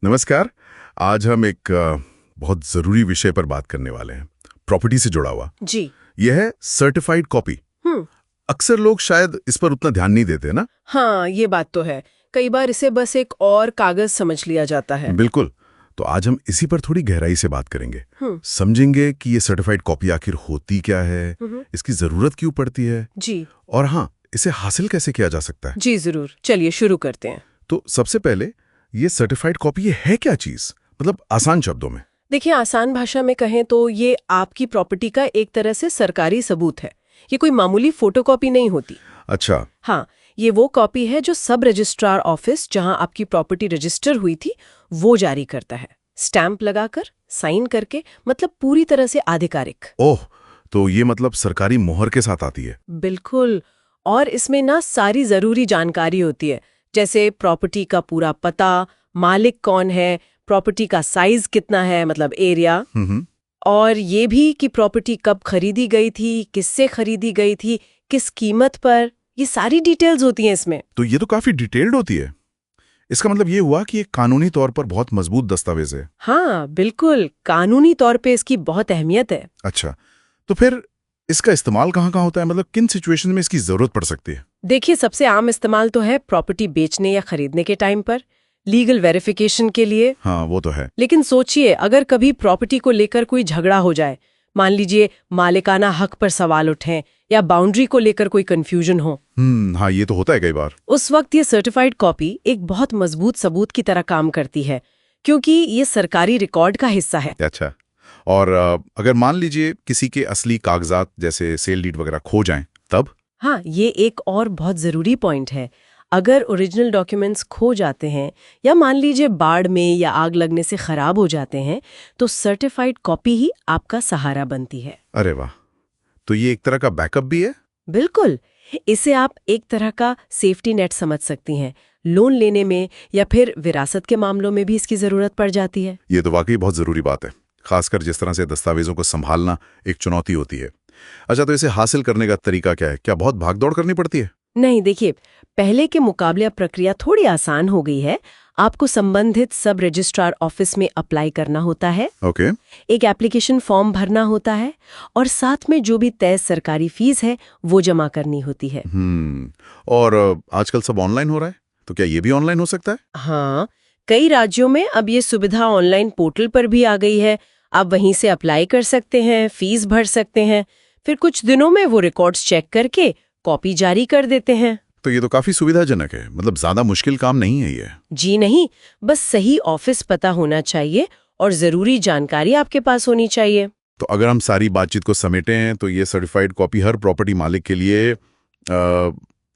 नमस्कार। आज हम एक बहुत ज़रूरी विषय पर बात करने वाले हैं, प्रॉपर्टी से जुड़ा हुआ। जी। यह है सर्टिफाइड कॉपी। अक्सर लोग शायद इस पर उतना ध्यान नहीं देते ना। हाँ, ये बात तो है। कई बार इसे बस एक और कागज समझ लिया जाता है। बिल्कुल। तो आज हम इसी पर थोड़ी गहराई से बात करेंगे, समझेंगे कि ये सर्टिफाइड कॉपी आखिर होती क्या है, इसकी ज़रूरत क्यों पड़ती है जी। और हाँ, इसे हासिल कैसे किया जा सकता है। जी जरूर, चलिए शुरू करते हैं। तो सबसे पहले ये सर्टिफाइड कॉपी ये है क्या चीज़, मतलब आसान शब्दों में। देखिए, आसान भाषा में कहें तो ये आपकी प्रॉपर्टी का एक तरह से सरकारी सबूत है। ये कोई मामूली फोटोकॉपी नहीं होती। अच्छा। हाँ, ये वो कॉपी है जो सब रजिस्ट्रार ऑफिस, जहां आपकी प्रॉपर्टी रजिस्टर हुई थी, वो जारी करता है, स्टैंप लगाकर, साइन करके, मतलब पूरी तरह से आधिकारिक। ओह, तो ये मतलब सरकारी मोहर के साथ आती है। बिल्कुल। और इसमें ना सारी जरूरी जानकारी होती है, जैसे प्रॉपर्टी का पूरा पता, मालिक कौन है, प्रॉपर्टी का साइज कितना है, मतलब एरिया, और ये भी कि प्रॉपर्टी कब खरीदी गई थी, किससे खरीदी गई थी, किस कीमत पर, ये सारी डिटेल्स होती हैं इसमें। तो ये तो काफी डिटेल्ड होती है। इसका मतलब ये हुआ कि ये कानूनी तौर पर बहुत मजबूत दस्तावेज है। हाँ बिल्कुल, कानूनी तौर पे इसकी बहुत अहमियत है। अच्छा, तो फिर इसका इस्तेमाल कहाँ होता है, मतलब किन सिचुएशन में इसकी जरूरत पड़ सकती है। देखिए, सबसे आम इस्तेमाल तो है प्रॉपर्टी बेचने या खरीदने के टाइम पर, लीगल वेरिफिकेशन के लिए। हाँ, वो तो है। लेकिन सोचिए, अगर कभी प्रॉपर्टी को लेकर कोई झगड़ा हो जाए, मान लीजिए मालिकाना हक पर सवाल उठें या बाउंड्री को लेकर कोई कंफ्यूजन हो, हाँ, ये तो होता है कई बार। उस वक्त ये सर्टिफाइड कॉपी एक बहुत मजबूत सबूत की तरह काम करती है, क्योंकि ये सरकारी रिकॉर्ड का हिस्सा है। अच्छा, और अगर मान लीजिए किसी के असली कागजात जैसे सेल डीड वगैरह खो जाएं, तब? हाँ, ये एक और बहुत जरूरी पॉइंट है। अगर ओरिजिनल डॉक्यूमेंट्स खो जाते हैं या मान लीजिए बाढ़ में या आग लगने से खराब हो जाते हैं, तो सर्टिफाइड कॉपी ही आपका सहारा बनती है। अरे वाह, तो ये एक तरह का बैकअप भी है। बिल्कुल, इसे आप एक तरह का सेफ्टी नेट समझ सकती हैं। लोन लेने में या फिर विरासत के मामलों में भी इसकी जरूरत पड़ जाती है। ये तो वाकई बहुत जरूरी बात है, खासकर जिस तरह से दस्तावेजों को संभालना एक चुनौती होती है। अच्छा, तो इसे हासिल करने का तरीका क्या है, क्या बहुत भागदौड़ करनी पड़ती है? नहीं, देखिए, पहले के मुकाबले प्रक्रिया थोड़ी आसान हो गई है। आपको संबंधित सब रजिस्ट्रार ऑफिस में अप्लाई करना होता है। ओके। एक एप्लीकेशन फॉर्म भरना होता है और साथ में जो भी तय सरकारी फीस है वो जमा करनी होती है। और आजकल सब ऑनलाइन हो रहा है, तो क्या ये भी ऑनलाइन हो सकता है? हाँ, कई राज्यों में अब ये सुविधा ऑनलाइन पोर्टल पर भी आ गई है। आप वहीं से अप्लाई कर सकते हैं, फीस भर सकते हैं, फिर कुछ दिनों में वो रिकॉर्ड्स चेक करके कॉपी जारी कर देते हैं। तो ये तो काफी सुविधाजनक है, मतलब ज्यादा मुश्किल काम नहीं है ये। जी नहीं, बस सही ऑफिस पता होना चाहिए और जरूरी जानकारी आपके पास होनी चाहिए। तो अगर हम सारी बातचीत को समेटें हैं तो ये सर्टिफाइड कॉपी हर प्रॉपर्टी मालिक के लिए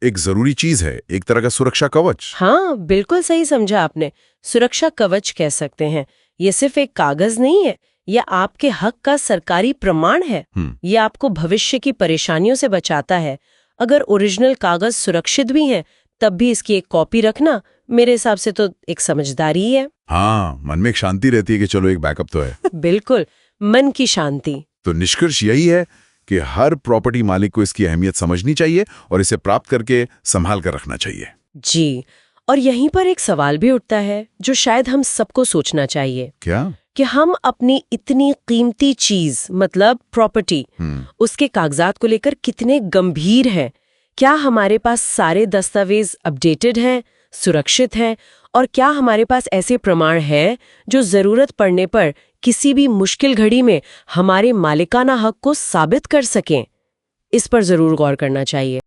एक जरूरी चीज है, एक तरह का सुरक्षा कवच। हाँ, बिल्कुल सही समझा आपने। सुरक्षा कवच कह सकते हैं। ये सिर्फ एक कागज नहीं है, यह आपके हक का सरकारी प्रमाण है। ये आपको भविष्य की परेशानियों से बचाता है। अगर ओरिजिनल कागज सुरक्षित भी हैं, तब भी इसकी एक कॉपी रखना मेरे हिसाब से तो एक समझदारी ही है। हाँ, मन में एक शांति रहती है कि चलो एक बैकअप तो है। बिल्कुल, मन की शांति। तो निष्कर्ष यही है कि हर प्रॉपर्टी मालिक को इसकी अहमियत समझनी चाहिए और इसे प्राप्त करके संभाल कर रखना चाहिए। जी, और यहीं पर एक सवाल भी उठता है जो शायद हम सबको सोचना चाहिए। क्या? कि हम अपनी इतनी कीमती चीज, मतलब प्रॉपर्टी, उसके कागजात को लेकर कितने गंभीर हैं। क्या हमारे पास सारे दस्तावेज अपडेटेड हैं, सुरक्षित हैं, और क्या हमारे पास ऐसे प्रमाण हैं जो जरूरत पड़ने पर किसी भी मुश्किल घड़ी में हमारे मालिकाना हक को साबित कर सकें? इस पर जरूर गौर करना चाहिए।